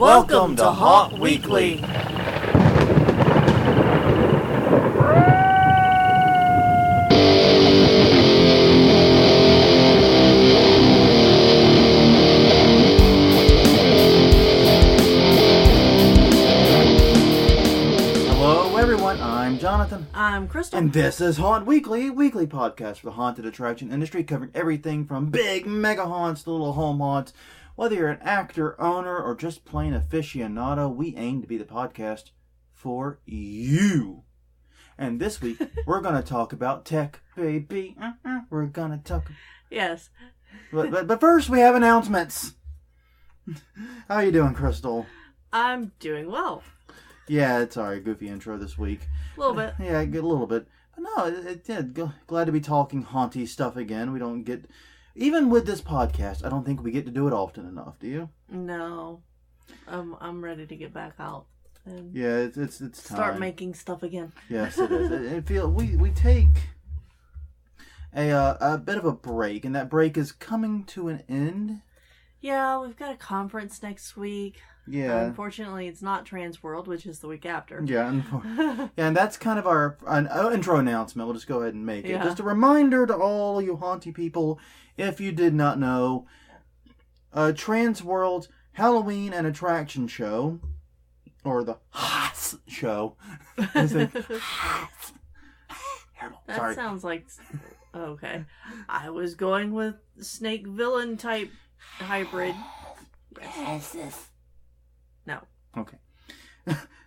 Welcome to Haunt Weekly. Hello everyone, I'm Jonathan. I'm Crystal. And this is Haunt Weekly, a weekly podcast for the haunted attraction industry, covering everything from big mega haunts to little home haunts. Whether you're an actor, owner, or just plain aficionado, we aim to be the podcast for you. And this week, we're going to talk about tech, baby. We're going to talk... Yes. But first, we have announcements. How are you doing, Crystal? I'm doing well. Yeah, it's alright. Goofy intro this week. A little bit. Yeah, a little bit. But no, glad to be talking haunty stuff again. We don't get... Even with this podcast, I don't think we get to do it often enough. Do you? No. I'm ready to get back out. And Yeah, it's time. start making stuff again. Yes, it is. It feels we take a bit of a break, and that break is coming to an end. Yeah, we've got a conference next week. Yeah. Unfortunately, it's not Trans World, which is the week after. Yeah, and that's kind of our intro announcement. We'll just go ahead and make it. Yeah. Just a reminder to all you haunty people, if you did not know, Trans World's Halloween and Attraction Show, or the HAS show. That Sorry. sounds like... Okay. I was going with snake villain type hybrid. Yes. No. Okay.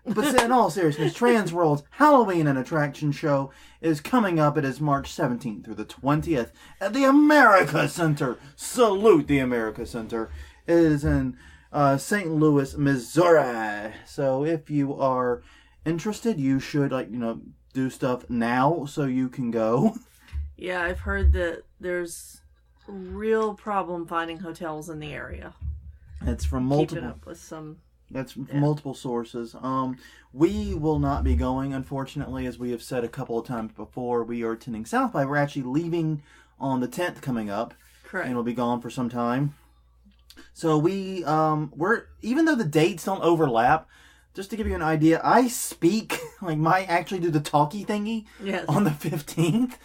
But in all seriousness, Trans World's Halloween and Attraction Show is coming up. It is March 17th through the 20th at the America Center. Salute the America Center. It is in St. Louis, Missouri. So if you are interested, you should do stuff now so you can go. Yeah, I've heard that there's a real problem finding hotels in the area. It's from Keeping multiple. up with some... That's from multiple sources. We will not be going, unfortunately, as we have said a couple of times before. We are attending South by. We're actually leaving on the 10th coming up. Correct. And we'll be gone for some time. So we're even though the dates don't overlap, just to give you an idea, I speak actually do the talkie thingy on the 15th,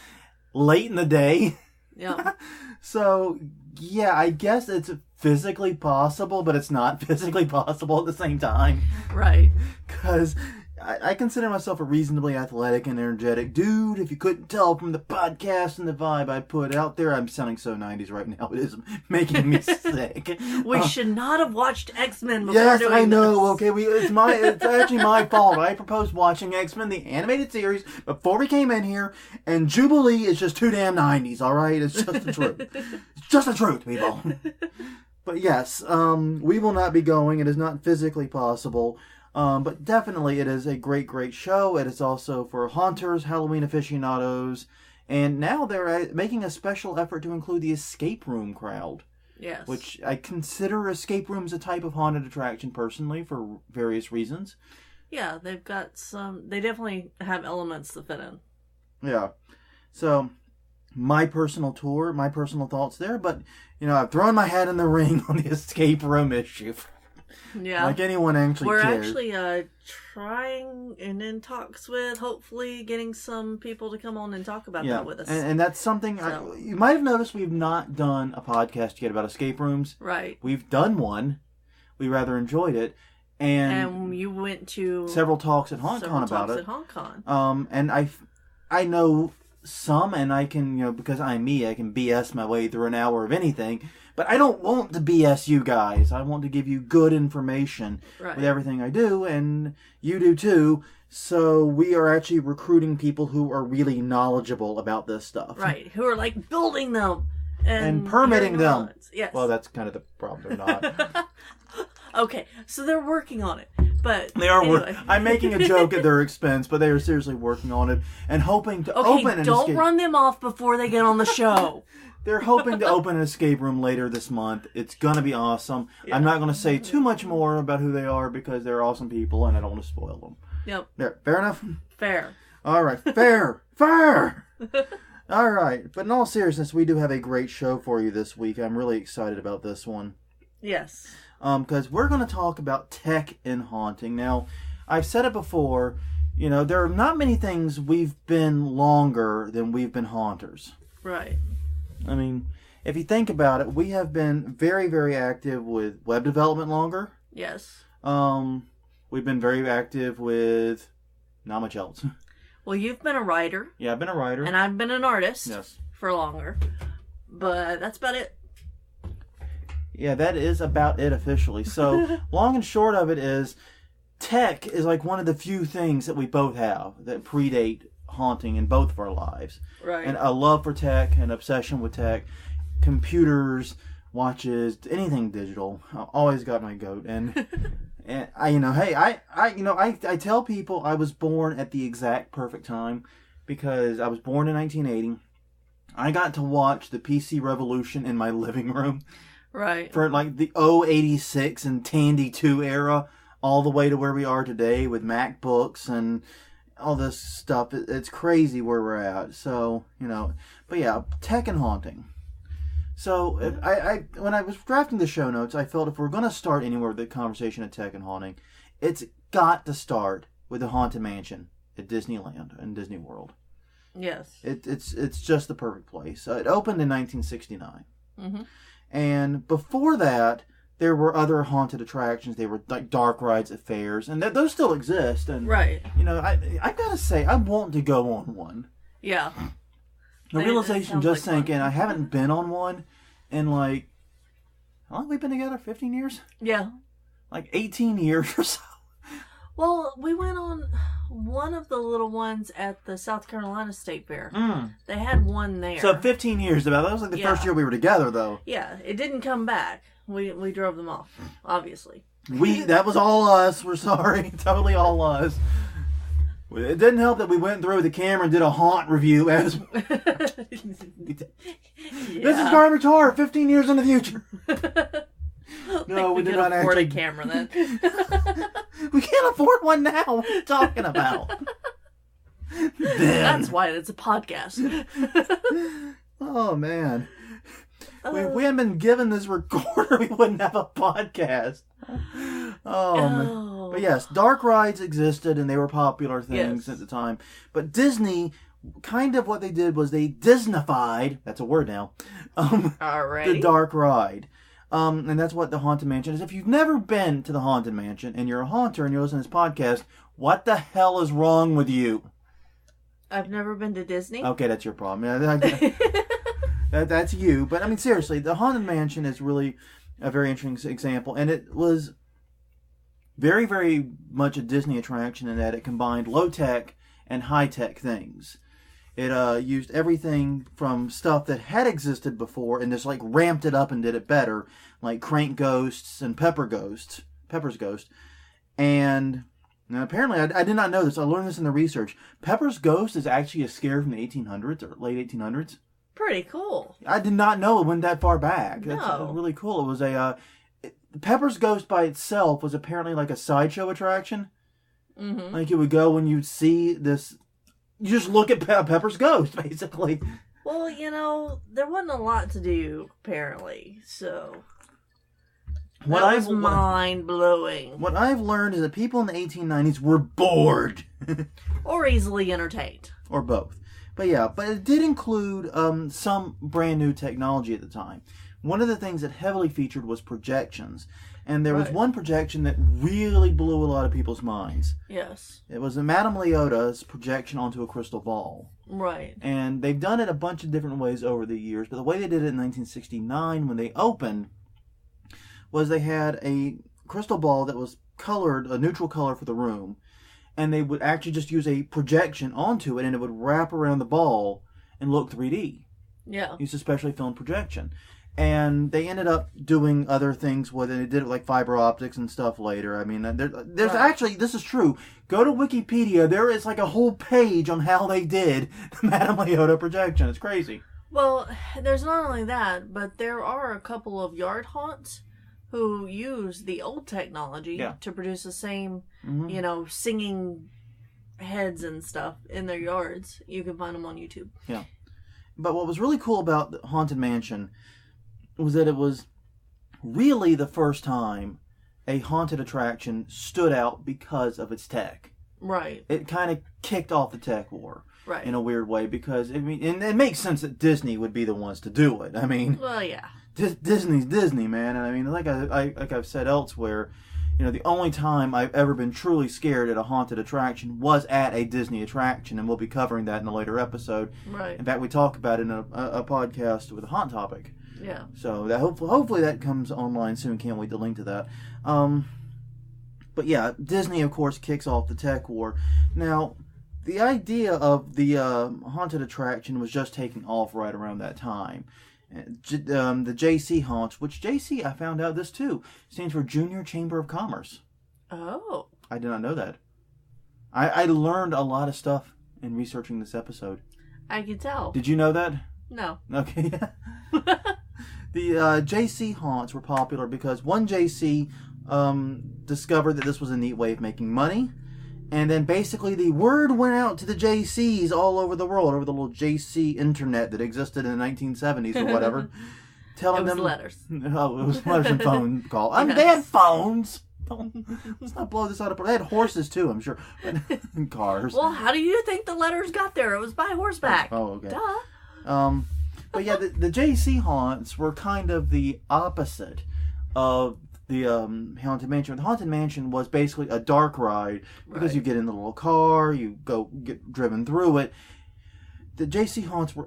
late in the day. Yeah. So yeah, I guess it's physically possible, but it's not physically possible at the same time. Right. Because I consider myself a reasonably athletic and energetic dude. If you couldn't tell from the podcast and the vibe I put out there, I'm sounding so 90s right now. It is making me sick. We should not have watched X-Men before Yes, doing I know. this. Okay, it's actually my fault. I proposed watching X-Men, the animated series, before we came in here, and Jubilee is just too damn 90s, alright? It's just the truth. It's just the truth, people. But yes, we will not be going. It is not physically possible. But definitely it is a great, great show. It is also for haunters, Halloween aficionados, and now they're making a special effort to include the escape room crowd. Yes. Which I consider escape rooms a type of haunted attraction personally for various reasons. Yeah, they've got some... They definitely have elements to fit in. Yeah. So, my personal tour, my personal thoughts there, but, I've thrown my hat in the ring on the escape room issue. Yeah. Like anyone actually We're cares. actually trying and in talks with, hopefully, getting some people to come on and talk about that with us. And that's something, you might have noticed we've not done a podcast yet about escape rooms. Right. We've done one. We rather enjoyed it. And you went to... Several talks at HauntCon about it. At HauntCon. And I know some, and I can, because I'm me, I can BS my way through an hour of anything. But I don't want to BS you guys. I want to give you good information with everything I do, and you do too. So we are actually recruiting people who are really knowledgeable about this stuff. Right, who are building them. And permitting them. Yes. Well, that's kind of the problem. They're not. Okay, so they're working on it. But they are. anyway. I'm making a joke at their expense, but they are seriously working on it and hoping to open an don't escape. run them off before they get on the show. They're hoping to open an escape room later this month. It's going to be awesome. Yeah. I'm not going to say too much more about who they are because they're awesome people and I don't want to spoil them. Yep. There, fair enough? Fair. All right. Fair. Fair. All right. But in all seriousness, we do have a great show for you this week. I'm really excited about this one. Yes. because we're going to talk about tech in haunting. Now, I've said it before, there are not many things we've been longer than we've been haunters. Right. I mean, if you think about it, we have been very, very active with web development longer. Yes. We've been very active with not much else. Well, you've been a writer. Yeah, I've been a writer. And I've been an artist. Yes. For longer. But that's about it. Yeah, that is about it officially. So, long and short of it is, tech is like one of the few things that we both have that predate haunting in both of our lives. Right. And a love for tech, an obsession with tech, computers, watches, anything digital. I've always got my goat. And I tell people I was born at the exact perfect time because I was born in 1980. I got to watch the PC revolution in my living room. Right. For like the 86 and Tandy 2 era, all the way to where we are today with MacBooks and all this stuff. It's crazy where we're at. So, but yeah, tech and haunting. So, when I was drafting the show notes, I felt if we're going to start anywhere with the conversation of tech and haunting, it's got to start with the Haunted Mansion at Disneyland and Disney World. Yes. It's just the perfect place. It opened in 1969. Mm-hmm. And before that, there were other haunted attractions. They were like dark rides at fairs, and those still exist. And right. I gotta say, I want to go on one. Yeah. The realization just sank in. I haven't been on one in how long have we been together? 15 years? Yeah. Like 18 years or so. Well, we went on one of the little ones at the South Carolina State Fair. They had one there. So 15 years about. That was like the first year we were together, though. Yeah, it didn't come back. We drove them off, obviously. That was all us. We're sorry. Totally all us. It didn't help that we went through with the camera and did a haunt review as... This is Garbage Horror, 15 years in the future. No, we did not afford actually... a camera then. We can't afford one now. What are you talking about? That's why it's a podcast. Oh, man. If we hadn't been given this recorder, we wouldn't have a podcast. Oh, man. But yes, dark rides existed and they were popular things at the time. But Disney, kind of what they did was they Disneyfied, that's a word now, the dark ride. And that's what the Haunted Mansion is. If you've never been to the Haunted Mansion and you're a haunter and you're listening to this podcast, what the hell is wrong with you? I've never been to Disney. Okay, that's your problem. Yeah, that's you. But, I mean, seriously, the Haunted Mansion is really a very interesting example. And it was very, very much a Disney attraction in that it combined low-tech and high-tech things. It used everything from stuff that had existed before and just like ramped it up and did it better, like Crank Ghosts and Pepper's Ghost. And now apparently, I did not know this. I learned this in the research. Pepper's Ghost is actually a scare from the 1800s or late 1800s. Pretty cool. I did not know it went that far back. No. That's really cool. It was Pepper's Ghost by itself was apparently like a sideshow attraction. Mm-hmm. Like you would go when you'd see this. You just look at Pepper's Ghost, basically. Well, there wasn't a lot to do, apparently, so... That was mind-blowing. What I've learned is that people in the 1890s were bored. Or easily entertained. Or both. But it did include some brand new technology at the time. One of the things that heavily featured was projections. And there was one projection that really blew a lot of people's minds. Yes. It was Madame Leota's projection onto a crystal ball. Right. And they've done it a bunch of different ways over the years. But the way they did it in 1969 when they opened was they had a crystal ball that was colored, a neutral color for the room. And they would actually just use a projection onto it and it would wrap around the ball and look 3D. Yeah. Used a specially filmed projection. And they ended up doing other things with it. They did it like fiber optics and stuff later. I mean, there's actually, this is true. Go to Wikipedia. There is like a whole page on how they did the Madame Leota projection. It's crazy. Well, there's not only that, but there are a couple of yard haunts who use the old technology to produce the same, singing heads and stuff in their yards. You can find them on YouTube. Yeah. But what was really cool about the Haunted Mansion was that it was really the first time a haunted attraction stood out because of its tech. Right. It kind of kicked off the tech war. Right. In a weird way, because, I mean, and it makes sense that Disney would be the ones to do it. I mean... Well, yeah. Disney's Disney, man. And I mean, like I've said elsewhere, you know, the only time I've ever been truly scared at a haunted attraction was at a Disney attraction, and we'll be covering that in a later episode. Right. In fact, we talk about it in a podcast with a haunt topic. Yeah. So that hopefully that comes online soon. Can't wait to link to that. But yeah, Disney, of course, kicks off the tech war. Now, the idea of the haunted attraction was just taking off right around that time. The JC haunts, which JC, I found out this too, stands for Junior Chamber of Commerce. Oh. I did not know that. I learned a lot of stuff in researching this episode. I can tell. Did you know that? No. Okay. The JC haunts were popular because one JC discovered that this was a neat way of making money. And then basically the word went out to the JCs all over the world, over the little JC internet that existed in the 1970s or whatever. Telling them letters. Oh, it was letters and phone call. I mean, they had phones. Let's not blow this out of... They had horses too, I'm sure. And cars. Well, how do you think the letters got there? It was by horseback. Oh, okay. Duh. But yeah, the JC haunts were kind of the opposite of the Haunted Mansion. The Haunted Mansion was basically a dark ride because you get in the little car, you get driven through it. The JC haunts were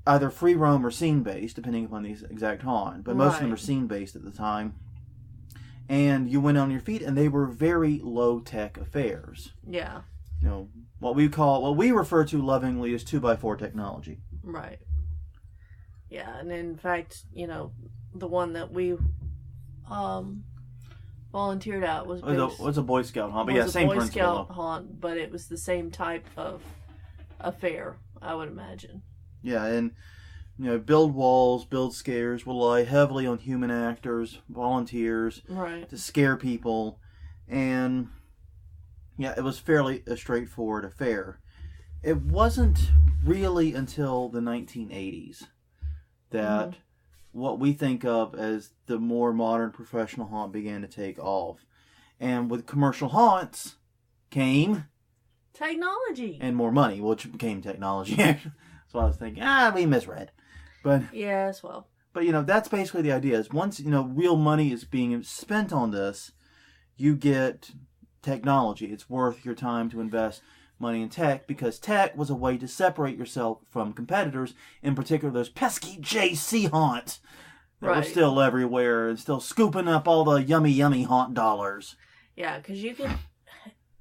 either free roam or scene based, depending upon the exact haunt. But most of them were scene based at the time. And you went on your feet, and they were very low tech affairs. Yeah. You know, what we refer to lovingly as 2x4 technology. Right. Yeah, and in fact, you know, the one that we volunteered at was a Boy Scout haunt, but yeah, same principle. Boy Scout haunt, but it was the same type of affair, I would imagine. Yeah, and you know, build walls, build scares, rely heavily on human actors, volunteers, to scare people, and yeah, it was fairly a straightforward affair. It wasn't really until the 1980s that what we think of as the more modern professional haunt began to take off. And with commercial haunts came... technology. And more money, which became technology. That's what I was thinking. We misread. But yes, well. But, you know, that's basically the idea. Is once, you know, real money is being spent on this, you get technology. It's worth your time to invest money in tech, because tech was a way to separate yourself from competitors, in particular those pesky JC haunts that were still everywhere and still scooping up all the yummy haunt dollars. Yeah, because you can,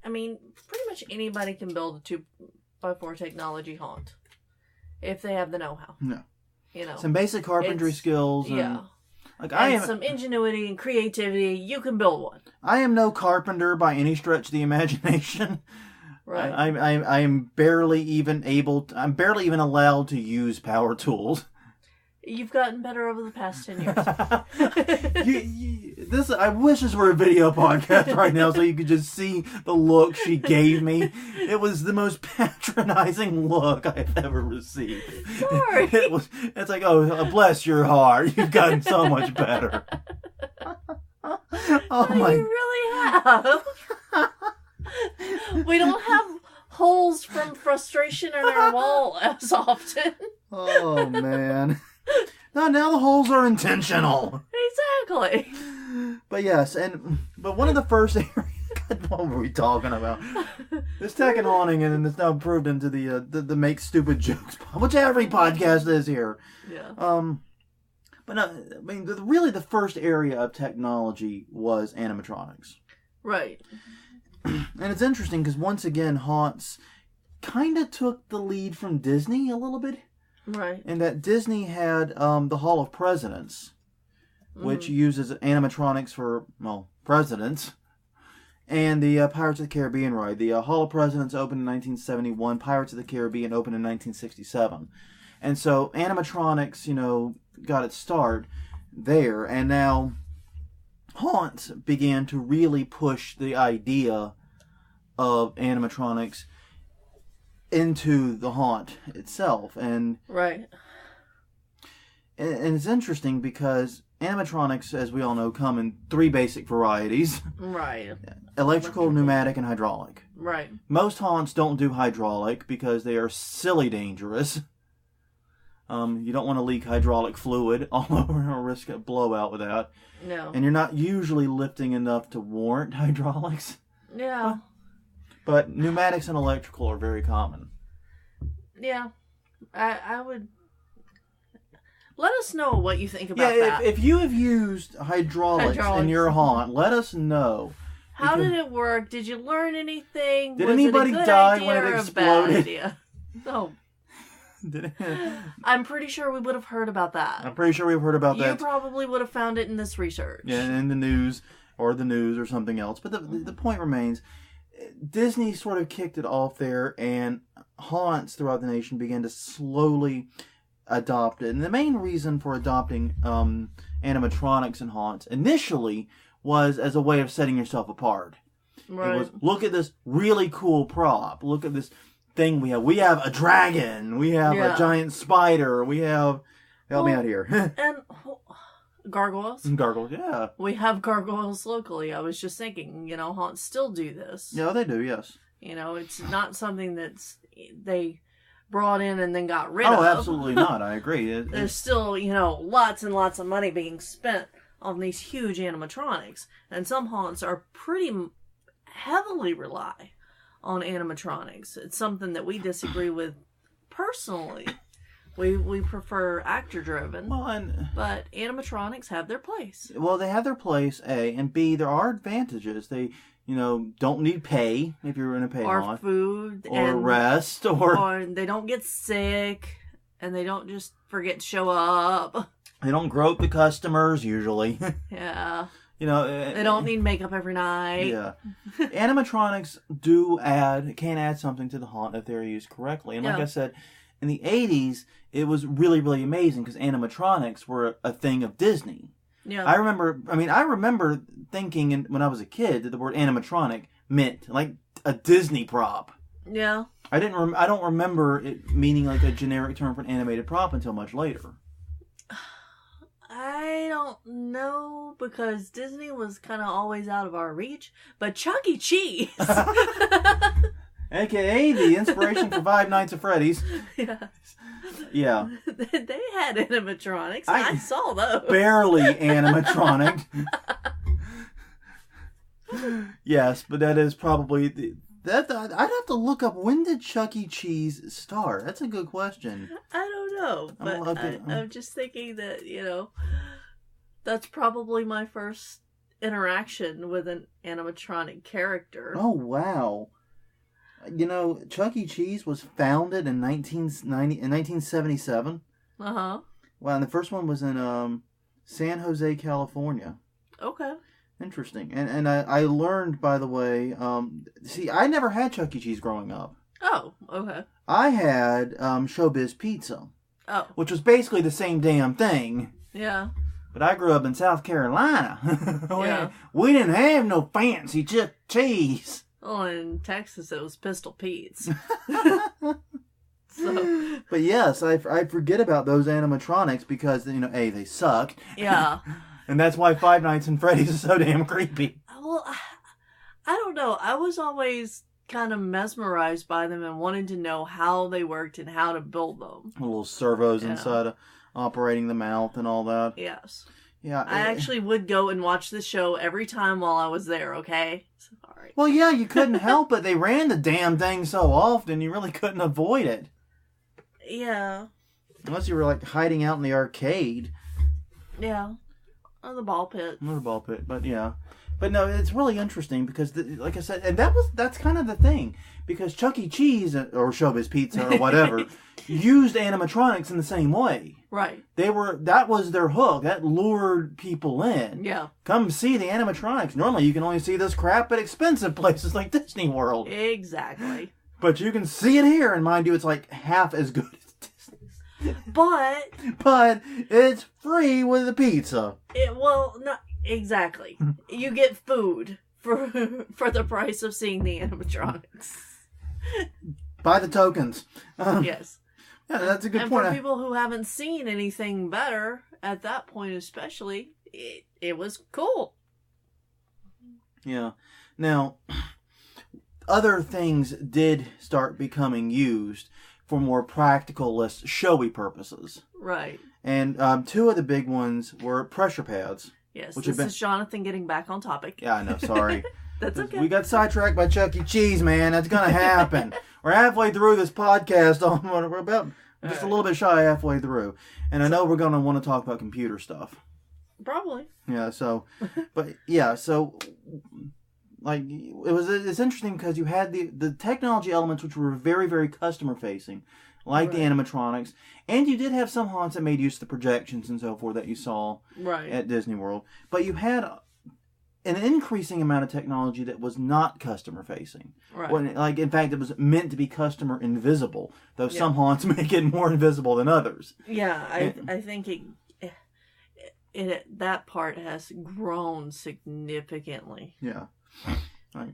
I mean, pretty much anybody can build a 2x4 technology haunt if they have the know-how. No. You know, some basic carpentry skills. And, some ingenuity and creativity. You can build one. I am no carpenter by any stretch of the imagination. Right. I'm barely even allowed to use power tools. You've gotten better over the past 10 years. I wish this were a video podcast right now so you could just see the look she gave me. It was the most patronizing look I've ever received. Sorry. It's like, oh, bless your heart. You've gotten so much better. You really have. We don't have holes from frustration in our wall as often. Oh, man. Now the holes are intentional. Exactly. But yes, but one of the first areas... God, what were we talking about? This tech and haunting, and it's now proved into the make stupid jokes, which every podcast is here. Yeah. But I mean, really the first area of technology was animatronics. Right. And it's interesting because once again, haunts kind of took the lead from Disney a little bit. Right. And that Disney had the Hall of Presidents, which uses animatronics for, presidents. And the Pirates of the Caribbean ride. The Hall of Presidents opened in 1971. Pirates of the Caribbean opened in 1967. And so animatronics, got its start there. And now haunts began to really push the idea of animatronics into the haunt itself. And right. And it's interesting because animatronics, as we all know, come in 3 basic varieties. Right. Electrical, pneumatic, and hydraulic. Right. Most haunts don't do hydraulic because they are silly dangerous. You don't want to leak hydraulic fluid all over or risk a blowout with that. No. And you're not usually lifting enough to warrant hydraulics. Yeah. But pneumatics and electrical are very common. Yeah. I would... Let us know what you think about that. If you have used hydraulics in your haunt, let us know. How did it work? Did you learn anything? Did anybody die when it exploded? No. I'm pretty sure we would have heard about that. I'm pretty sure we've heard about that. You probably would have found it in this research. Yeah, in the news or something else. But the point remains, Disney sort of kicked it off there, and haunts throughout the nation began to slowly adopt it. And the main reason for adopting animatronics and haunts initially was as a way of setting yourself apart. Right. It was, look at this really cool prop. Look at this thing we have. We have a dragon. We have a giant spider. We have... Help me out here. And gargoyles. Gargoyles, yeah. We have gargoyles locally. I was just thinking, haunts still do this. Yeah, they do, yes. It's not something that's they brought in and then got rid of. Oh, absolutely not. I agree. There's still, lots and lots of money being spent on these huge animatronics. And some haunts are pretty heavily rely on animatronics. It's something that we disagree with personally. We prefer actor-driven, but animatronics have their place. Well, they have their place, A, and B, there are advantages. They, don't need pay if you're in a pay haunt. Or food. Or rest. Or they don't get sick, and they don't just forget to show up. They don't grope the customers, usually. Yeah. They don't need makeup every night. Yeah. Animatronics can add something to the haunt if they're used correctly. And like I said, in the 80s, it was really, really amazing because animatronics were a thing of Disney. Yeah. I remember thinking when I was a kid that the word animatronic meant like a Disney prop. Yeah. I don't remember it meaning like a generic term for an animated prop until much later. I don't know because Disney was kind of always out of our reach, but Chuck E. Cheese. AKA the inspiration for Five Nights at Freddy's. Yeah. Yeah. They had animatronics. I saw those. Barely animatronic. Yes, but that is probably... I'd have to look up, when did Chuck E. Cheese start? That's a good question. I don't know, but I'm just thinking that, that's probably my first interaction with an animatronic character. Oh, wow. Chuck E. Cheese was founded in 1977. Uh-huh. Wow, and the first one was in San Jose, California. Okay. Interesting. And I learned, by the way, I never had Chuck E. Cheese growing up. Oh, okay. I had Showbiz Pizza. Oh. Which was basically the same damn thing. Yeah. But I grew up in South Carolina. Yeah. We didn't have no fancy Chuck E. Cheese. Oh, in Texas it was Pistol Pete's. But yes, I forget about those animatronics because, A, they suck. Yeah. And that's why Five Nights at Freddy's is so damn creepy. Well, I don't know. I was always kind of mesmerized by them and wanted to know how they worked and how to build them. Little servos inside operating the mouth and all that. Yes. Yeah. I actually would go and watch the show every time while I was there, okay? All right. Well, yeah, you couldn't help it. They ran the damn thing so often, you really couldn't avoid it. Yeah. Unless you were, hiding out in the arcade. Yeah. Or the ball pit. Or the ball pit, but yeah. But no, it's really interesting because, like I said, and that's kind of the thing. Because Chuck E. Cheese, or Showbiz Pizza, or whatever, used animatronics in the same way. Right. That was their hook. That lured people in. Yeah. Come see the animatronics. Normally you can only see this crap at expensive places like Disney World. Exactly. But you can see it here, and mind you, it's like half as good as Disney's. But it's free with the pizza. Not exactly. You get food for the price of seeing the animatronics. Buy the tokens. Yes. Yeah, that's a good and point. And for people who haven't seen anything better, at that point especially, it was cool. Yeah. Now, other things did start becoming used for more practical, less showy purposes. Right. And two of the big ones were pressure pads. Yes, this is Jonathan getting back on topic. Yeah, I know, sorry. That's okay. We got sidetracked by Chuck E. Cheese, man. That's going to happen. We're halfway through this podcast. We're about just a little bit shy halfway through. And I know we're going to want to talk about computer stuff. Probably. Yeah, so, but yeah, so, like, it's interesting because you had the technology elements which were very, very customer facing, like the animatronics, and you did have some haunts that made use of the projections and so forth that you saw at Disney World, but you had an increasing amount of technology that was not customer facing. Right. When, like, in fact, it was meant to be customer invisible, though some haunts make it more invisible than others. Yeah, I think that part has grown significantly. Yeah. Right.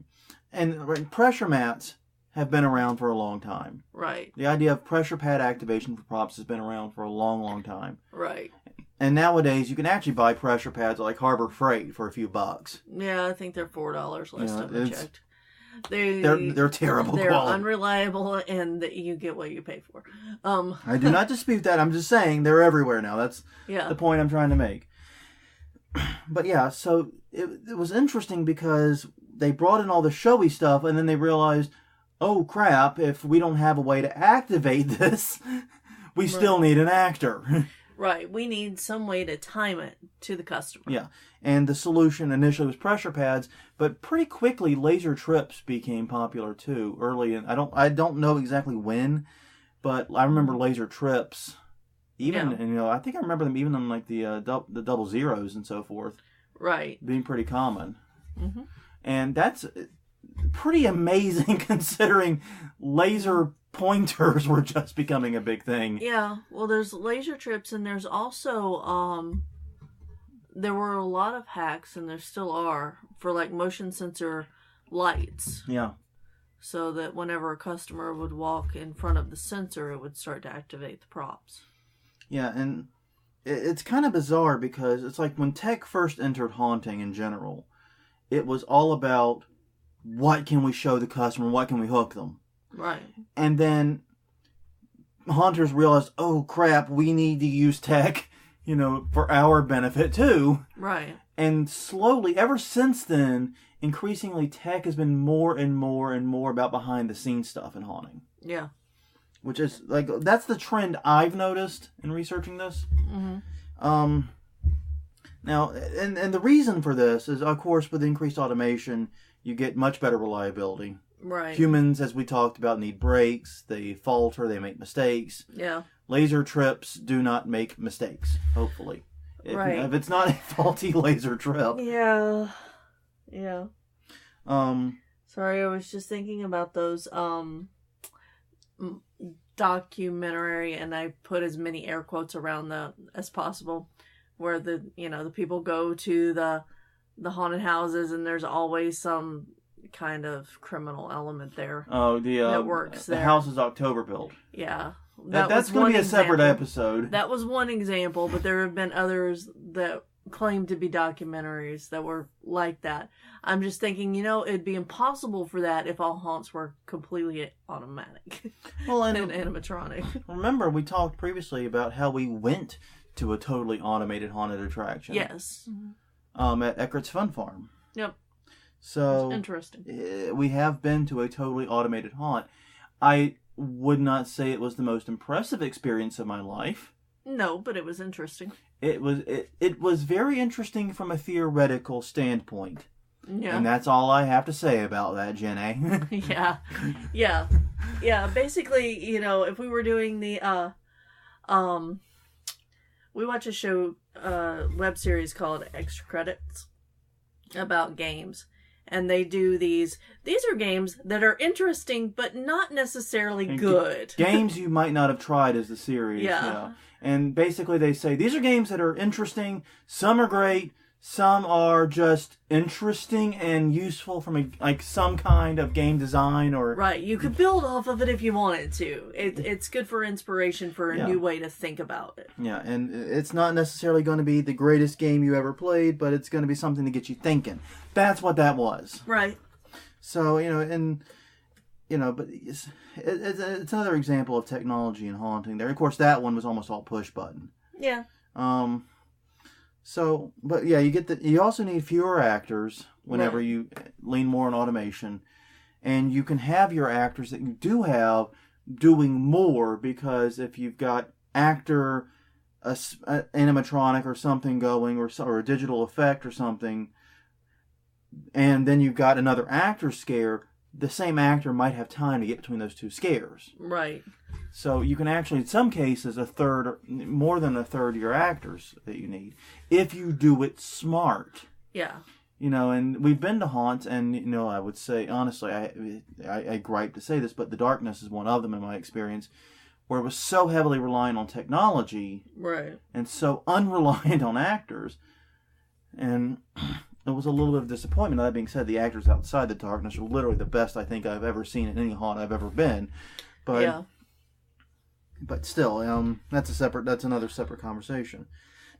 And pressure mats have been around for a long time. Right. The idea of pressure pad activation for props has been around for a long, long time. Right. And nowadays, you can actually buy pressure pads at like Harbor Freight for a few bucks. Yeah, I think they're $4 last time I checked. They're terrible They're quality. Unreliable, and you get what you pay for. I do not dispute that. I'm just saying they're everywhere now. That's the point I'm trying to make. But yeah, so it was interesting because they brought in all the showy stuff, and then they realized, oh crap, if we don't have a way to activate this, we still need an actor. Right, we need some way to time it to the customer. Yeah, and the solution initially was pressure pads, but pretty quickly laser trips became popular too. Early in, I don't know exactly when, but I remember laser trips. Even I think I remember them even on like the double zeros and so forth. Right, being pretty common. Mm-hmm. And that's pretty amazing considering laser pointers were just becoming a big thing. Yeah, well, there's laser trips, and there's also there were a lot of hacks, and there still are, for like motion sensor lights. Yeah. So that whenever a customer would walk in front of the sensor, it would start to activate the props. Yeah, and it's kind of bizarre because it's like when tech first entered haunting in general, it was all about what can we show the customer, what can we hook them. Right. And then haunters realized, oh crap, we need to use tech, for our benefit too. Right. And slowly, ever since then, increasingly tech has been more and more and more about behind the scenes stuff in haunting. Yeah. Which is, like, that's the trend I've noticed in researching this. Mm-hmm. Now, and the reason for this is, of course, with increased automation, you get much better reliability. Right. Humans, as we talked about, need breaks. They falter. They make mistakes. Yeah. Laser trips do not make mistakes, hopefully. If it's not a faulty laser trip. Yeah. Yeah. Sorry, I was just thinking about those, documentary, and I put as many air quotes around that as possible, where the people go to the haunted houses, and there's always some kind of criminal element there. Oh, that works there. The house is October built. Yeah, that's going to be a separate episode. That was one example, but there have been others that claim to be documentaries that were like that. I'm just thinking, it'd be impossible for that if all haunts were completely automatic. Well, and animatronic. Remember, we talked previously about how we went to a totally automated haunted attraction. Yes. At Eckert's Fun Farm. Yep. So that's interesting. We have been to a totally automated haunt. I would not say it was the most impressive experience of my life. No, but it was interesting. It was very interesting from a theoretical standpoint. Yeah. And that's all I have to say about that, Jenny. Yeah. Basically, if we were doing the we watch a show, web series called Extra Credits about games. And they do these are games that are interesting, but not necessarily good. Games you might not have tried as the series. Yeah. And basically they say, these are games that are interesting. Some are great. Some are just interesting and useful from some kind of game design or... Right, you could build off of it if you wanted to. It's good for inspiration for a new way to think about it. Yeah, and it's not necessarily going to be the greatest game you ever played, but it's going to be something to get you thinking. That's what that was. Right. So, but it's another example of technology and haunting there. Of course, that one was almost all push button. Yeah. So, but yeah, you also need fewer actors whenever you lean more on automation, and you can have your actors that you do have doing more, because if you've got actor, animatronic or something going, or a digital effect or something, and then you've got another actor scare, the same actor might have time to get between those two scares. Right. So you can actually, in some cases, more than a third of your actors that you need, if you do it smart. Yeah. And we've been to haunts, and, I would say, honestly, I gripe to say this, but The Darkness is one of them in my experience, where it was so heavily reliant on technology. Right. And so unreliant on actors. And it was a little bit of disappointment. That being said, the actors outside The Darkness are literally the best I think I've ever seen in any haunt I've ever been. But, yeah. But still, that's another separate conversation.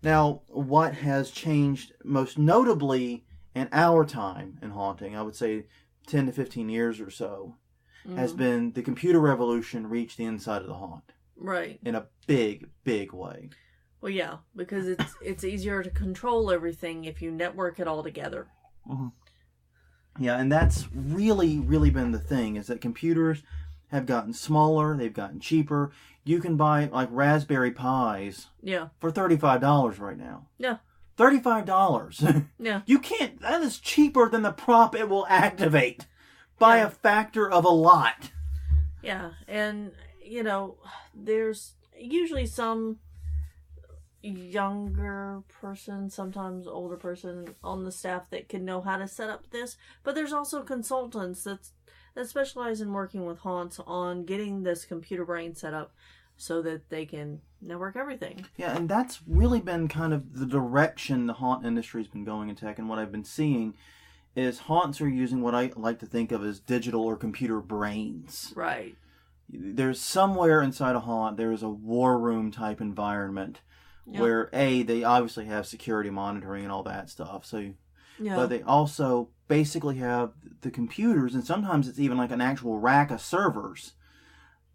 Now, what has changed most notably in our time in haunting, I would say 10 to 15 years or so, has been the computer revolution reached the inside of the haunt. Right. In a big, big way. Well, yeah, because it's easier to control everything if you network it all together. Mm-hmm. Yeah, and that's really, really been the thing, is that computers have gotten smaller, they've gotten cheaper. You can buy, Raspberry Pis for $35 right now. Yeah. $35. Yeah. That is cheaper than the prop it will activate by a factor of a lot. Yeah, and, there's usually some younger person, sometimes older person on the staff that can know how to set up this, but there's also consultants that specialize in working with haunts on getting this computer brain set up so that they can network everything. Yeah, and that's really been kind of the direction the haunt industry's been going in tech, and what I've been seeing is haunts are using what I like to think of as digital or computer brains. Right. There's somewhere inside a haunt, there is a war room type environment where, they obviously have security monitoring and all that stuff, but they also basically have the computers, and sometimes it's even like an actual rack of servers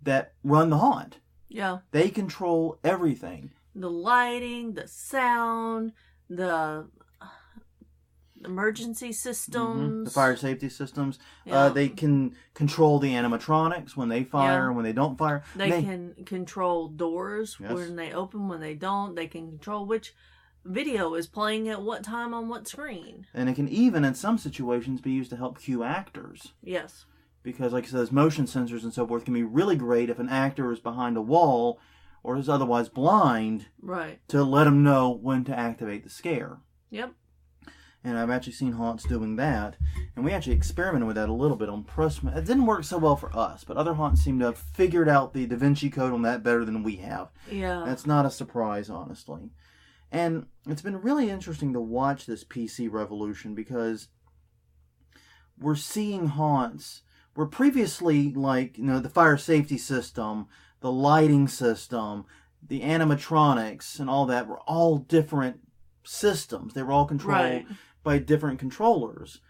that run the haunt. Yeah. They control everything. The lighting, the sound, the emergency systems. The fire safety systems. Yeah. They can control the animatronics when they fire and when they don't fire. They can control doors when they open, when they don't. They can control which video is playing at what time on what screen. And it can even, in some situations, be used to help cue actors. Yes. Because, like I said, those motion sensors and so forth can be really great if an actor is behind a wall or is otherwise blind. Right. To let them know when to activate the scare. Yep. And I've actually seen haunts doing that. And we actually experimented with that a little bit on Pressman. It didn't work so well for us, but other haunts seem to have figured out the Da Vinci Code on that better than we have. Yeah. That's not a surprise, honestly. And it's been really interesting to watch this PC revolution, because we're seeing haunts where previously, the fire safety system, the lighting system, the animatronics, and all that were all different systems. They were all controlled by different controllers.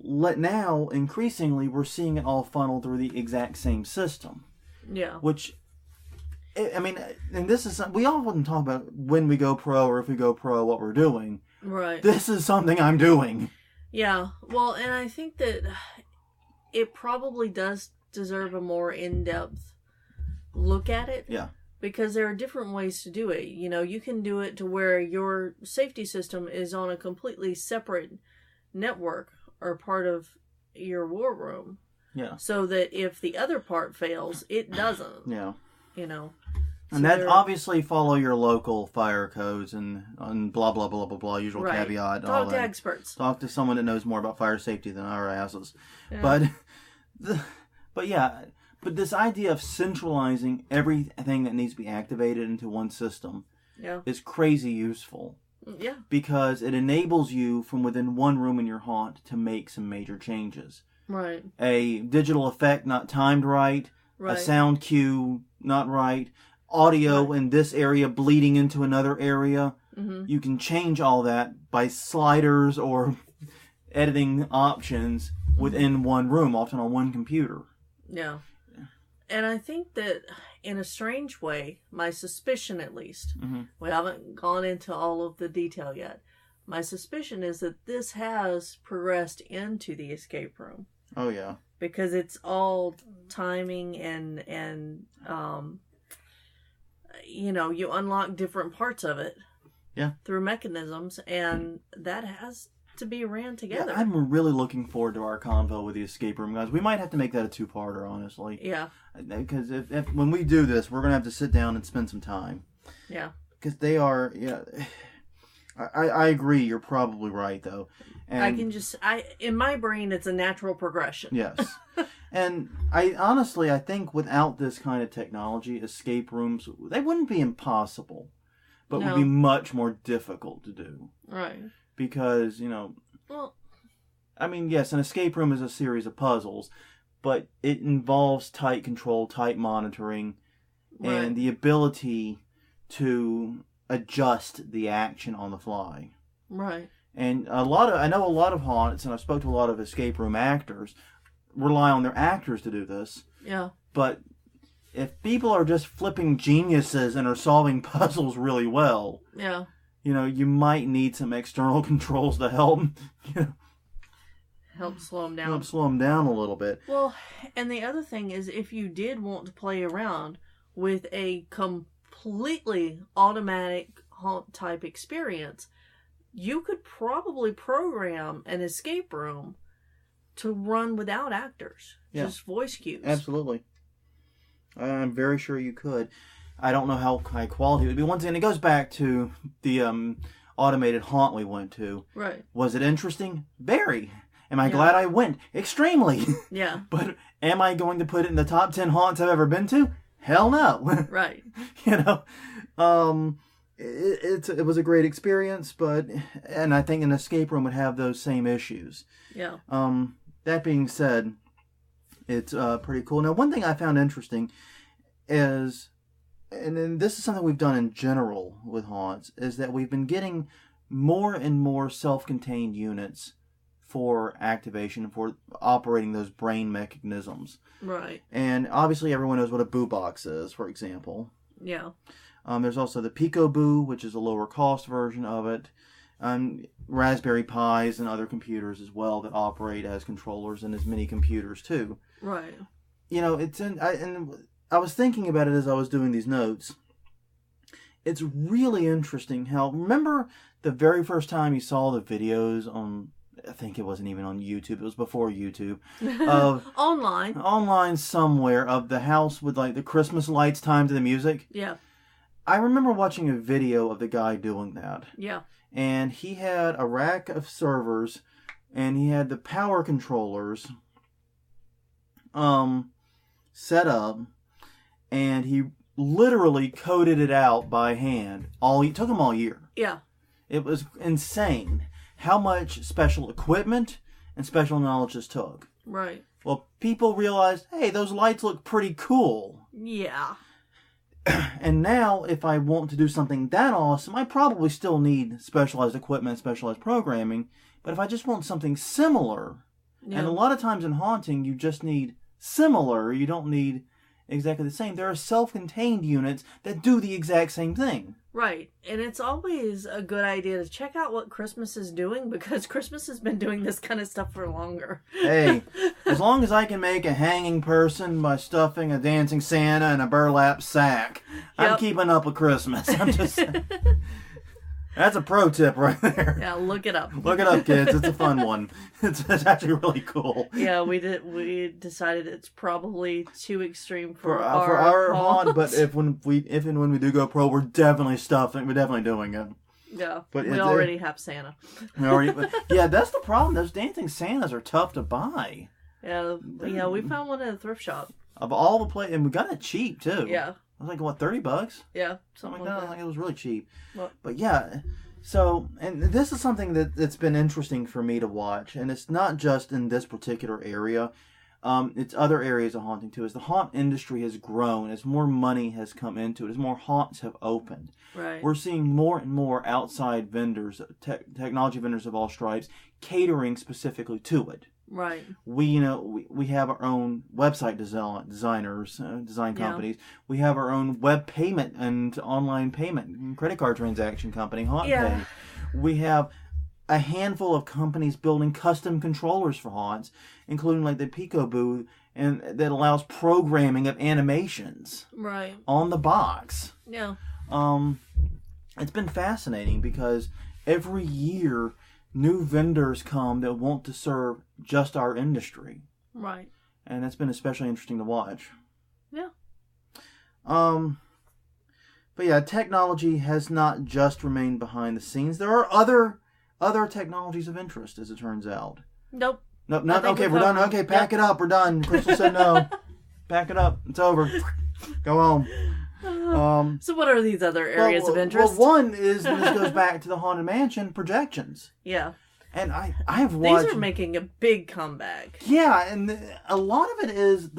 Now, increasingly, we're seeing it all funneled through the exact same system. Yeah. Which, and this is, we often talk about when we go pro or if we go pro, what we're doing. Right. This is something I'm doing. Yeah. Well, and I think that it probably does deserve a more in-depth look at it. Yeah. Because there are different ways to do it. You can do it to where your safety system is on a completely separate network or part of your war room. Yeah. So that if the other part fails, it doesn't. Yeah. So and that obviously follow your local fire codes and blah, blah, blah, blah, blah, usual caveat. Talk all to that. experts. Talk to someone that knows more about fire safety than our asses. Yeah. But this idea of centralizing everything that needs to be activated into one system is crazy useful. Yeah. Because it enables you from within one room in your haunt to make some major changes. Right. A digital effect not timed right. A sound cue not right. Audio in this area bleeding into another area. Mm-hmm. You can change all that by sliders or editing options within one room, often on one computer. Yeah. And I think that, in a strange way, my suspicion at least, we haven't gone into all of the detail yet, my suspicion is that this has progressed into the escape room. Oh, yeah. Because it's all timing and you unlock different parts of it. Yeah. Through mechanisms, and that has to be ran together. Yeah, I'm really looking forward to our convo with the escape room guys. We might have to make that a two-parter, honestly. Yeah. Because if when we do this, we're going to have to sit down and spend some time. Yeah. Because they are, I agree. You're probably right, though. And in my brain, it's a natural progression. Yes. And I think without this kind of technology, escape rooms, they wouldn't be impossible, but would be much more difficult to do. Right. Because, yes, an escape room is a series of puzzles, but it involves tight control, tight monitoring, and the ability to adjust the action on the fly. Right. And I know a lot of haunts, and I've spoke to a lot of escape room actors, rely on their actors to do this. Yeah. But if people are just flipping geniuses and are solving puzzles really well, yeah, you might need some external controls to help, help slow them down. Help slow them down a little bit. Well, and the other thing is, if you did want to play around with a completely automatic haunt type experience, you could probably program an escape room to run without actors. Just voice cues. Absolutely. I'm very sure you could. I don't know how high quality it would be. Once again, it goes back to the automated haunt we went to. Right. Was it interesting? Very. Am I glad I went? Extremely. Yeah. But am I going to put it in the top 10 haunts I've ever been to? Hell no. Right. It was a great experience, and I think an escape room would have those same issues. Yeah. That being said, it's pretty cool. Now, one thing I found interesting is, and this is something we've done in general with haunts, is that we've been getting more and more self-contained units for activation, for operating those brain mechanisms. Right. And obviously everyone knows what a boo box is, for example. Yeah. There's also the Pico Boo, which is a lower cost version of it. Raspberry Pis and other computers as well that operate as controllers, and as mini computers too. Right. I was thinking about it as I was doing these notes. It's really interesting how, remember the very first time you saw the videos on, I think it wasn't even on YouTube, it was before YouTube, of online somewhere, of the house with like the Christmas lights timed to the music? Yeah. I remember watching a video of the guy doing that. Yeah. And he had a rack of servers, and he had the power controllers set up, and he literally coded it out by hand. It took him all year. Yeah. It was insane how much special equipment and special knowledge this took. Right. Well, people realized, hey, those lights look pretty cool. Yeah. And now, if I want to do something that awesome, I probably still need specialized equipment, specialized programming. But if I just want something similar, and a lot of times in haunting, you just need similar, you don't need exactly the same. There are self-contained units that do the exact same thing. Right. And it's always a good idea to check out what Christmas is doing, because Christmas has been doing this kind of stuff for longer. Hey, as long as I can make a hanging person by stuffing a dancing Santa in a burlap sack, I'm keeping up with Christmas. I'm just... That's a pro tip right there. Yeah, look it up. Look it up, kids. It's a fun one. It's actually really cool. Yeah, we decided it's probably too extreme for our haunt, but if and when we do go pro, we're definitely doing it. Yeah, but we already have Santa. That's the problem. Those dancing Santas are tough to buy. Yeah, we found one at a thrift shop. Of all the and we got it cheap too. Yeah. I was like, what, $30? Yeah, something like that. I think it was really cheap. Well, but yeah, So, and this is something that's been interesting for me to watch, and it's not just in this particular area. It's other areas of haunting too. As the haunt industry has grown, as more money has come into it, as more haunts have opened, right. We're seeing more and more outside vendors, technology vendors of all stripes, catering specifically to it. Right. We have our own website designers, design companies. We have our own web payment and online payment and credit card transaction company, HauntPay. We have a handful of companies building custom controllers for haunts, including like the Peekaboo, and that allows programming of animations on the box. Yeah. It's been fascinating because every year new vendors come that want to serve just our industry. Right. And that's been especially interesting to watch. Yeah. But yeah, technology has not just remained behind the scenes. There are other technologies of interest, as it turns out. Nope. Nope. Not okay. We're done. Okay, pack it up. We're done. Crystal said no. Pack it up. It's over. Go home. So what are these other areas of interest? Well, one is, and this goes back to the Haunted Mansion, projections. Yeah. And I've watched... These are making a big comeback. Yeah, and a lot of it is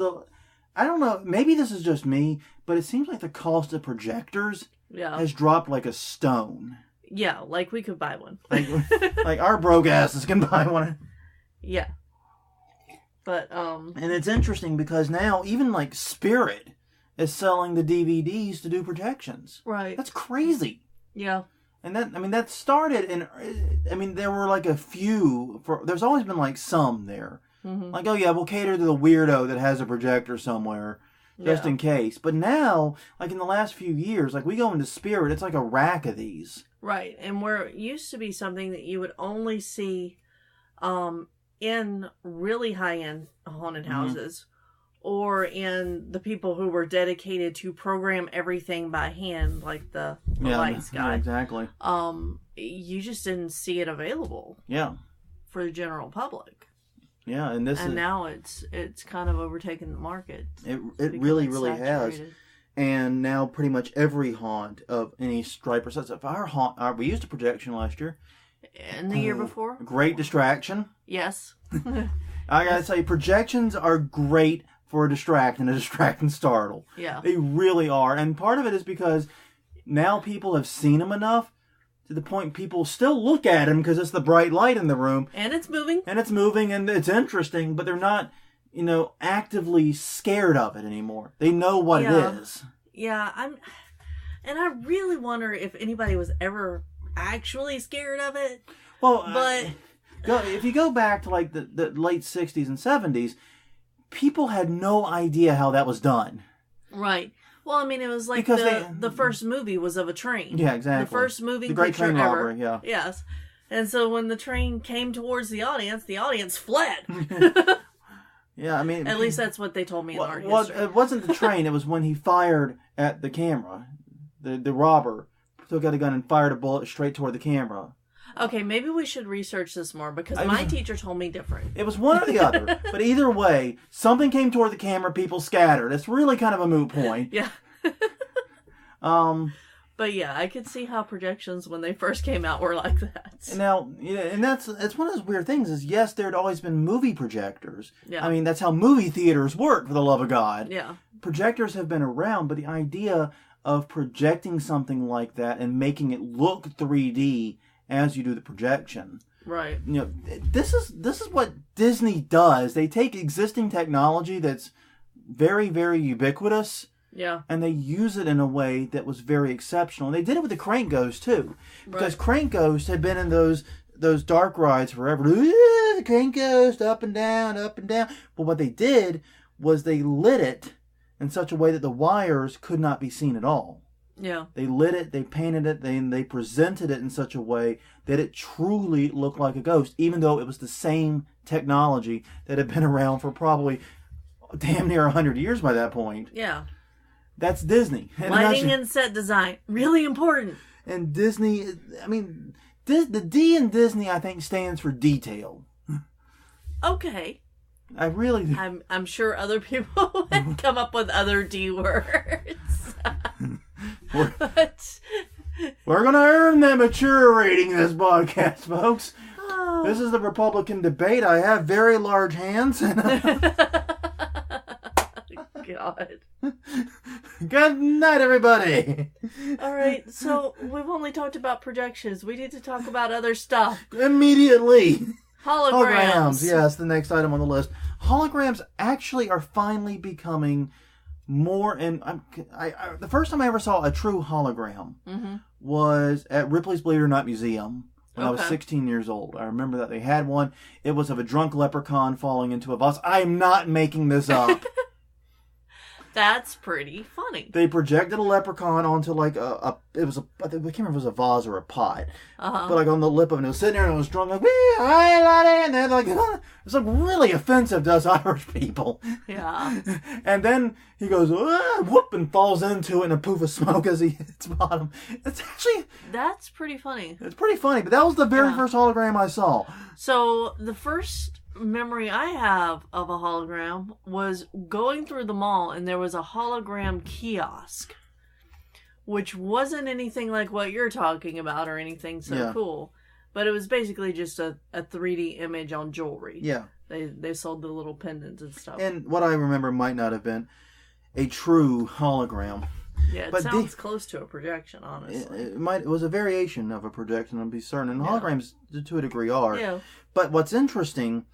I don't know, maybe this is just me, but it seems like the cost of projectors has dropped like a stone. Yeah, like we could buy one. like our broke asses can buy one. Yeah. But, And it's interesting because now even like Spirit is selling the DVDs to do projections. Right. That's crazy. Yeah. And that started there were like a few, there's always been like some there. Mm-hmm. Like, oh yeah, we'll cater to the weirdo that has a projector somewhere, just in case. But now, like in the last few years, like we go into Spirit, it's like a rack of these. Right. And where it used to be something that you would only see in really high-end haunted houses, or in the people who were dedicated to program everything by hand, like the lights guy. Yeah, exactly. You just didn't see it available. Yeah. For the general public. Yeah, and now it's kind of overtaken the market. It really has. And now pretty much every haunt of any stripe or such. If our haunt, we used a projection last year. And the year before? Great distraction. Yes. I gotta say, projections are great for a distract and startle. Yeah. They really are. And part of it is because now people have seen them enough to the point people still look at them because it's the bright light in the room. And it's moving. And it's interesting, but they're not, actively scared of it anymore. They know what it is. Yeah, and I really wonder if anybody was ever actually scared of it. Well, but if you go back to like the late 60s and 70s, people had no idea how that was done. Right. Well, I mean, it was like the first movie was of a train. Yeah, exactly. The first moving the Great picture Train ever. Robbery, yeah. Yes. And so when the train came towards the audience fled. Yeah, I mean... At least that's what they told me in art history. It wasn't the train. It was when he fired at the camera. The robber took out a gun and fired a bullet straight toward the camera. Okay, maybe we should research this more because my teacher told me different. It was one or the other. But either way, something came toward the camera, people scattered. It's really kind of a moot point. Yeah. But yeah, I could see how projections when they first came out were like that. Now, and it's one of those weird things is, yes, there had always been movie projectors. Yeah. I mean, that's how movie theaters work, for the love of God. Yeah. Projectors have been around, but the idea of projecting something like that and making it look 3D as you do the projection. Right. This is what Disney does. They take existing technology that's very, very ubiquitous. Yeah. And they use it in a way that was very exceptional. And they did it with the Crank Ghost, too. Because Crank Ghost had been in those dark rides forever. The Crank Ghost, up and down, up and down. But what they did was they lit it in such a way that the wires could not be seen at all. Yeah. They lit it, they painted it, they presented it in such a way that it truly looked like a ghost, even though it was the same technology that had been around for probably damn near 100 years by that point. Yeah. That's Disney. Lighting and set design. Really important. And Disney, I mean, the D in Disney, I think, stands for detail. Okay. I really do. I'm sure other people would come up with other D words. We're We're going to earn that mature rating this podcast, folks. Oh. This is the Republican debate. I have very large hands. God. Good night, everybody. All right, so we've only talked about projections. We need to talk about other stuff. Immediately. Holograms. Yes, the next item on the list. Holograms actually are finally becoming more, and the first time I ever saw a true hologram was at Ripley's Believe It or Not Museum when I was 16 years old. I remember that they had one. It was of a drunk leprechaun falling into a vase. I'm not making this up. That's pretty funny. They projected a leprechaun onto like I can't remember if it was a vase or a pot, but like on the lip of it. It was sitting there and it was drunk like, hi laddie, and they're like, it's like really offensive to us Irish people. Yeah. And then he goes, whoop, and falls into it in a poof of smoke as he hits bottom. That's pretty funny. It's pretty funny, but that was the very first hologram I saw. So the first memory I have of a hologram was going through the mall and there was a hologram kiosk, which wasn't anything like what you're talking about or anything cool, but it was basically just a 3D image on jewelry. Yeah. They sold the little pendants and stuff. And what I remember might not have been a true hologram. Yeah, it sounds close to a projection, honestly. It was a variation of a projection, I'll be certain. And holograms, to a degree, are. Yeah. But what's interesting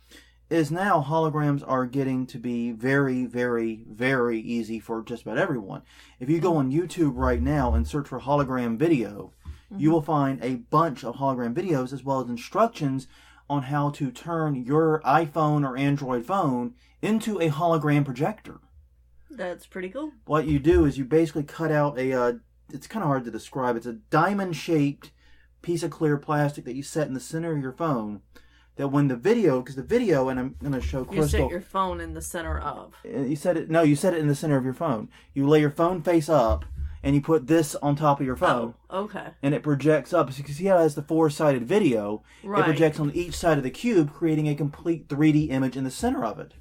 is now holograms are getting to be very, very, very easy for just about everyone. If you go on YouTube right now and search for hologram video, you will find a bunch of hologram videos as well as instructions on how to turn your iPhone or Android phone into a hologram projector. That's pretty cool. What you do is you basically cut out it's kind of hard to describe. It's a diamond-shaped piece of clear plastic that you set in the center of your phone. That when the video, and I'm going to show Crystal. You set your phone in the center of. You set it in the center of your phone. You lay your phone face up, and you put this on top of your phone. Oh, okay. And it projects up. So you can see how it has the four-sided video. Right. It projects on each side of the cube, creating a complete 3D image in the center of it.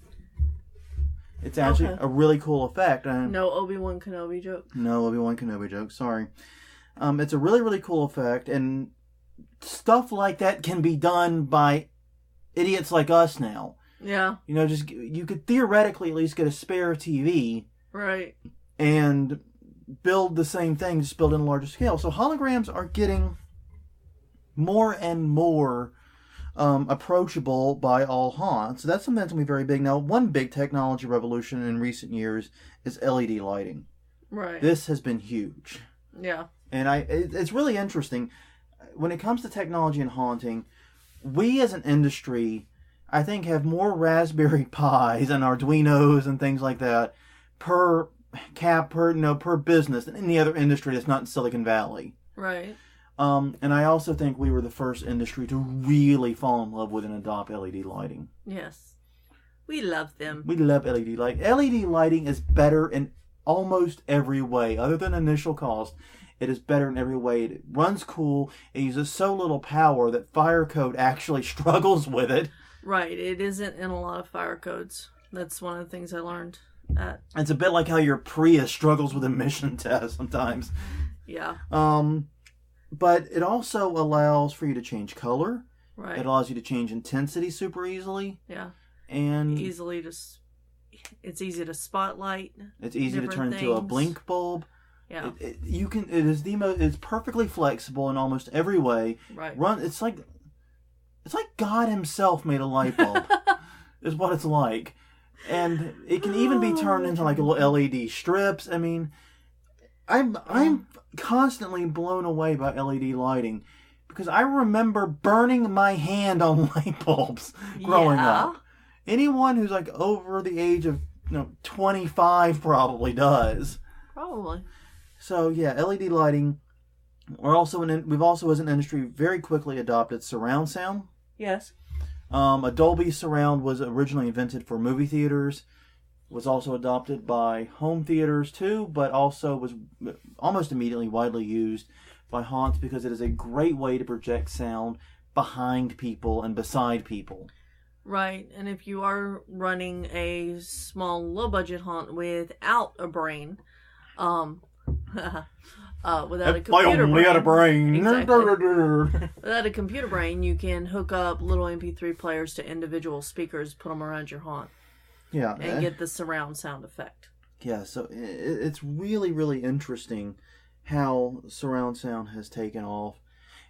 It's actually a really cool effect. No Obi-Wan Kenobi joke. No Obi-Wan Kenobi joke, sorry. It's a really, really cool effect, and stuff like that can be done by idiots like us now. Yeah. You know, you could theoretically at least get a spare TV. Right. And build the same thing, just build in a larger scale. So holograms are getting more and more approachable by all haunts. So that's something that's going to be very big. Now, one big technology revolution in recent years is LED lighting. Right. This has been huge. Yeah. And it's really interesting. When it comes to technology and haunting, we as an industry, I think, have more Raspberry Pis and Arduinos and things like that per business than any other industry that's not in Silicon Valley. Right. And I also think we were the first industry to really fall in love with and adopt LED lighting. Yes. We love them. We love LED lighting. LED lighting is better in almost every way, other than initial cost. It is better in every way. It runs cool. It uses so little power that fire code actually struggles with it. Right. It isn't in a lot of fire codes. That's one of the things I learned. It's a bit like how your Prius struggles with emission tests sometimes. Yeah. But it also allows for you to change color. Right. It allows you to change intensity super easily. Yeah. And it's easy to spotlight. It's easy to turn into a blink bulb. Yeah. It's perfectly flexible in almost every way. Right. It's like God himself made a light bulb. Is what it's like. And it can even be turned into like LED strips. I mean, I'm constantly blown away by LED lighting because I remember burning my hand on light bulbs growing up. Anyone who's like over the age of 25 probably does. Probably. So yeah, LED lighting. We've also as an industry very quickly adopted surround sound. Yes. A Dolby surround was originally invented for movie theaters, was also adopted by home theaters too, but also was almost immediately widely used by haunts because it is a great way to project sound behind people and beside people. Right, and if you are running a small, low-budget haunt without a brain, without a computer brain. I had a brain. Exactly. Without a computer brain, you can hook up little MP3 players to individual speakers, put them around your haunt. Yeah. And get the surround sound effect. Yeah, so it's really, really interesting how surround sound has taken off.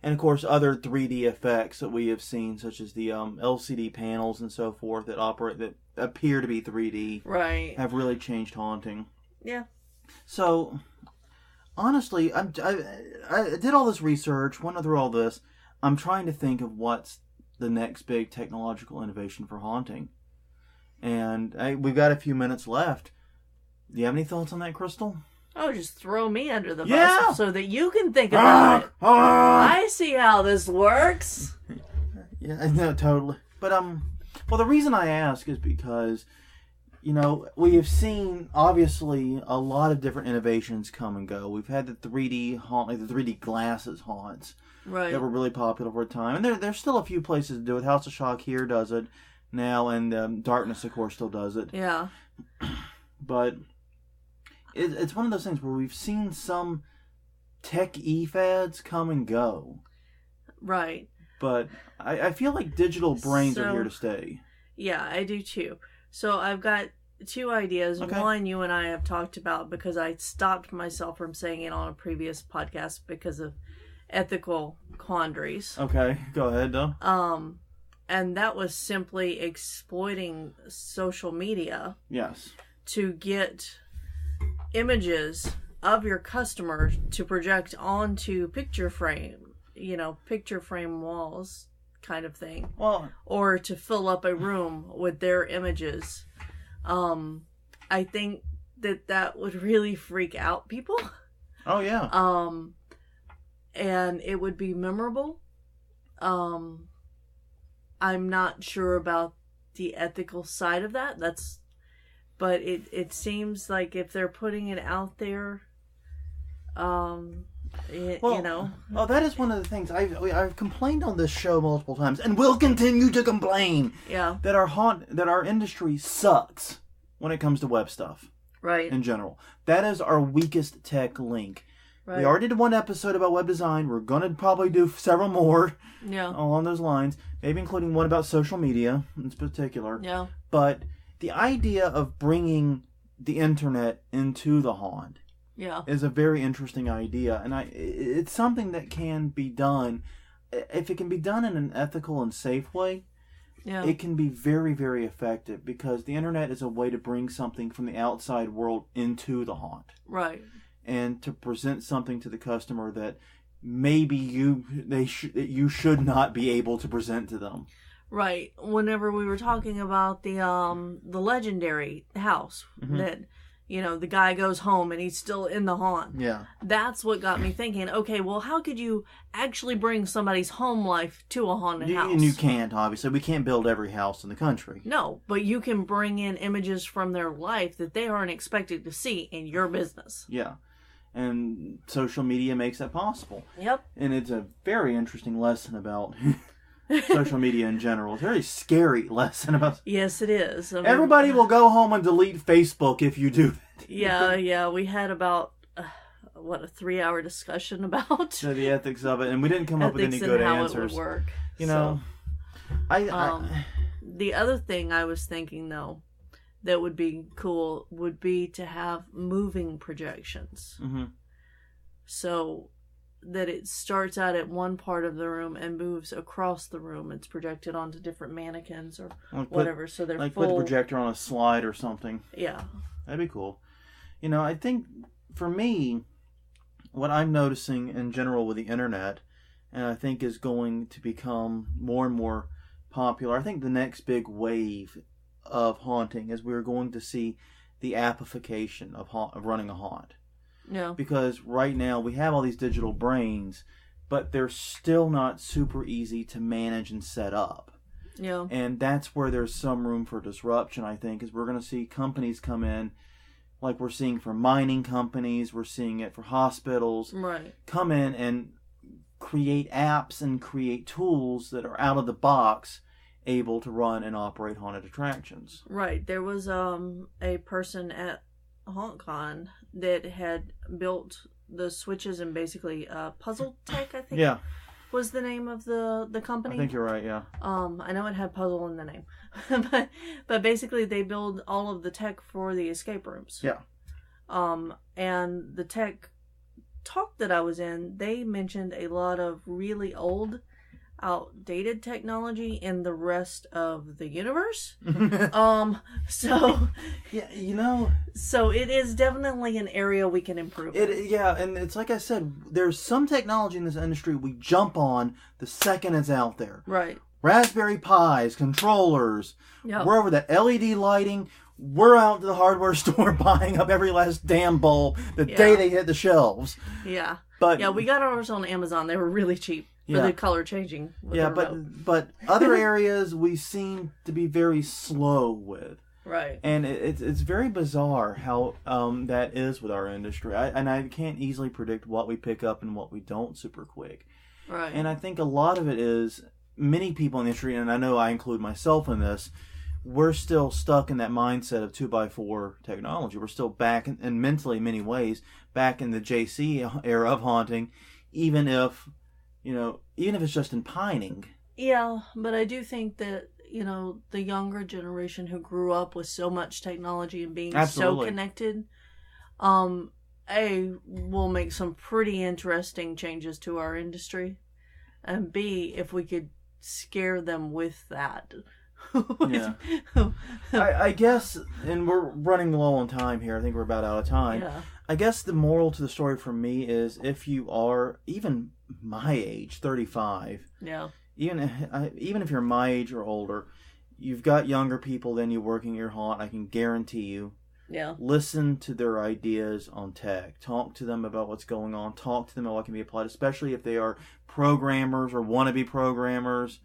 And, of course, other 3D effects that we have seen, such as the LCD panels and so forth that appear to be 3D, right, have really changed haunting. Yeah. So, honestly, I did all this research, went through all this. I'm trying to think of what's the next big technological innovation for haunting. And we've got a few minutes left. Do you have any thoughts on that, Crystal? Oh, just throw me under the bus so that you can think about it. I see how this works. Yeah, no, totally. But well, the reason I ask is because, we have seen obviously a lot of different innovations come and go. We've had the 3D haunt, like the 3D glasses haunts, right, that were really popular for a time, and there's still a few places to do it. House of Shock here does it now, and Darkness, of course, still does it. Yeah, but. It's one of those things where we've seen some tech e-fads come and go. Right. But I feel like digital brains are here to stay. Yeah, I do too. So I've got two ideas. Okay. One you and I have talked about because I stopped myself from saying it on a previous podcast because of ethical quandaries. Okay, go ahead, though. And that was simply exploiting social media. Yes. To get images of your customer to project onto picture frame walls kind of thing. Well, or to fill up a room with their images. I think that would really freak out people. Oh yeah. And it would be memorable. I'm not sure about the ethical side of that. But it seems like if they're putting it out there, Well, that is one of the things I've complained on this show multiple times, and will continue to complain. Yeah. That our industry sucks when it comes to web stuff. Right. In general, that is our weakest tech link. Right. We already did one episode about web design. We're gonna probably do several more. Yeah. Along those lines, maybe including one about social media in particular. Yeah. But the idea of bringing the internet into the haunt is a very interesting idea, and it's something that can be done. If it can be done in an ethical and safe way, it can be very, very effective, because the internet is a way to bring something from the outside world into the haunt. Right. And to present something to the customer that maybe you should not be able to present to them. Right. Whenever we were talking about the legendary house that, the guy goes home and he's still in the haunt. Yeah. That's what got me thinking, okay, well, how could you actually bring somebody's home life to a haunted house? And you can't, obviously. We can't build every house in the country. No, but you can bring in images from their life that they aren't expected to see in your business. Yeah. And social media makes that possible. Yep. And it's a very interesting lesson about social media in general. It's a very scary lesson about... Yes, it is. Everybody will go home and delete Facebook if you do that. Yeah. We had about, a 3-hour discussion about... the ethics of it, and we didn't come up with any good answers. How it would work. The other thing I was thinking, though, that would be cool would be to have moving projections. Mm-hmm. So that it starts out at one part of the room and moves across the room. It's projected onto different mannequins or whatever. So they're put the projector on a slide or something. Yeah. That'd be cool. I think for me, what I'm noticing in general with the internet, and I think is going to become more and more popular, I think the next big wave of haunting is we're going to see the appification of running a haunt. Yeah. Because right now we have all these digital brains, but they're still not super easy to manage and set up. Yeah. And that's where there's some room for disruption, I think, is we're going to see companies come in, like we're seeing for mining companies, we're seeing it for hospitals. Right. Come in and create apps and create tools that are out of the box, able to run and operate haunted attractions. Right. There was a person at HauntCon that had built the switches and basically Puzzle Tech, I think. Yeah. Was the name of the company. I think you're right, yeah. I know it had puzzle in the name. but basically they build all of the tech for the escape rooms. Yeah. And the tech talk that I was in, they mentioned a lot of really old, outdated technology in the rest of the universe. So yeah, so it is definitely an area we can improve. Yeah, and it's like I said, there's some technology in this industry we jump on the second it's out there. Right. Raspberry Pis, controllers. Yep. We're over that LED lighting. We're out to the hardware store buying up every last damn bulb the day they hit the shelves. Yeah. But yeah, we got ours on Amazon. They were really cheap. For the color changing. Yeah, but other areas we seem to be very slow with. Right. And it's very bizarre how that is with our industry. I can't easily predict what we pick up and what we don't super quick. Right. And I think a lot of it is many people in the industry, and I know I include myself in this, we're still stuck in that mindset of 2x4 technology. We're still back, and mentally in many ways, back in the JC era of haunting, even if it's just in pining. Yeah, but I do think that, the younger generation who grew up with so much technology and being so connected, A, will make some pretty interesting changes to our industry. And B, if we could scare them with that. Yeah. I guess, and we're running low on time here. I think we're about out of time. Yeah. I guess the moral to the story for me is if you are even my age, 35. Yeah. Even if you're my age or older, you've got younger people than you working your haunt. I can guarantee you. Yeah. Listen to their ideas on tech. Talk to them about what's going on. Talk to them about what can be applied, especially if they are programmers or wannabe programmers.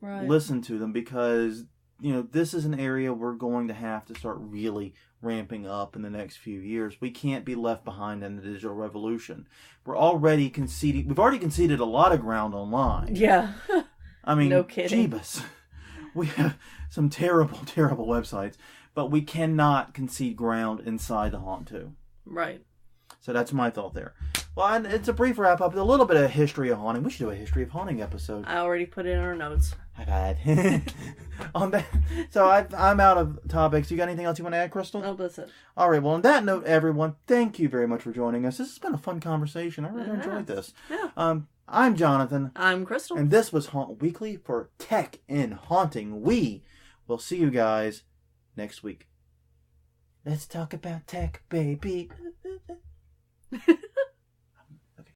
Right. Listen to them because, this is an area we're going to have to start really ramping up in the next few years. We can't be left behind in the digital revolution. We've already conceded a lot of ground online. Yeah. I mean, no kidding. Jeebus. We have some terrible, terrible websites, but we cannot concede ground inside the haunt too. Right. So that's my thought there. Well, and it's a brief wrap up with a little bit of history of haunting. We should do a history of haunting episode. I already put it in our notes. I got on that. So I'm out of topics. You got anything else you want to add, Crystal? No, that's it. All right. Well, on that note, everyone, thank you very much for joining us. This has been a fun conversation. I really enjoyed this. Yeah. I'm Jonathan. I'm Crystal. And this was Haunt Weekly for Tech in Haunting. We will see you guys next week. Let's talk about tech, baby.